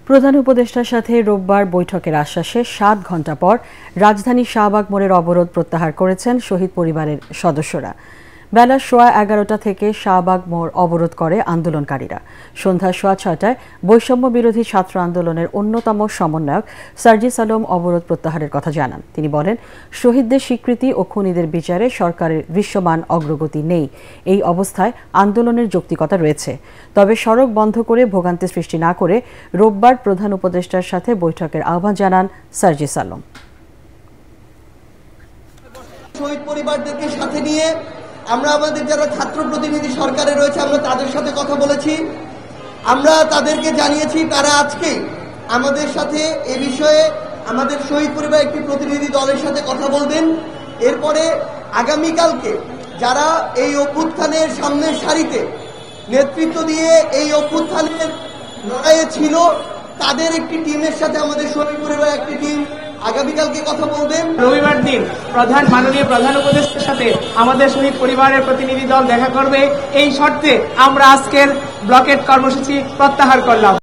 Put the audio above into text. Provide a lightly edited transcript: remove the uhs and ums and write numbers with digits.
প্রধান উপদেষ্টার সাথে রোববার বৈঠকের আশ্বাসে ৭ ঘণ্টা পর রাজধানীর শাহবাগ মোড়ের অবরোধ প্রত্যাহার করেছেন শহীদ পরিবারের সদস্যরা। বেলা 11:15 থেকে শাহবাগ মোড় অবরোধ করে আন্দোলনকারীরা। সন্ধ্যা 6:30টায় বৈষম্য বিরোধী ছাত্র আন্দোলনের অন্যতম সমন্বয়ক সার্জিস আলম অবরোধ প্রত্যাহারের কথা জানান। তিনি বলেন, শহীদদের স্বীকৃতি ও খুনিদের বিচারে সরকারের দৃশ্যমান অগ্রগতি নেই। এই অবস্থায় আন্দোলনের যৌক্তিকতা রয়েছে। তবে সড়ক বন্ধ করে ভোগান্তি সৃষ্টি না করে রোববার প্রধান উপদেষ্টার সাথে বৈঠকের আহ্বান জানান সার্জিস আলম। শহীদ পরিবারদেরকে সাথে নিয়ে আমরা আমাদের যারা ছাত্র প্রতিনিধি সরকারে রয়েছে আমরা তাদের সাথে কথা বলেছি। আমরা তাদেরকে জানিয়েছি তারা আজকেই আমাদের সাথে এ বিষয়ে আমাদের শহীদ পরিবার একটি প্রতিনিধি দলের সাথে কথা বলবেন। এরপরে আগামীকালকে যারা এই অভ্যুত্থানের সামনের সারিতে নেতৃত্ব দিয়ে এই অভ্যুত্থানের লড়াইয়ে ছিল তাদের একটি টিমের সাথে আমাদের শহীদ পরিবার একটি টিম আগামীকালকে কথা বলবেন। রবিবার দিন মাননীয় প্রধান উপদেষ্টার সাথে আমাদের শহীদ পরিবারের প্রতিনিধি দল দেখা করবে। এই শর্তে আমরা আজকের ব্লকেট কর্মসূচি প্রত্যাহার করলাম।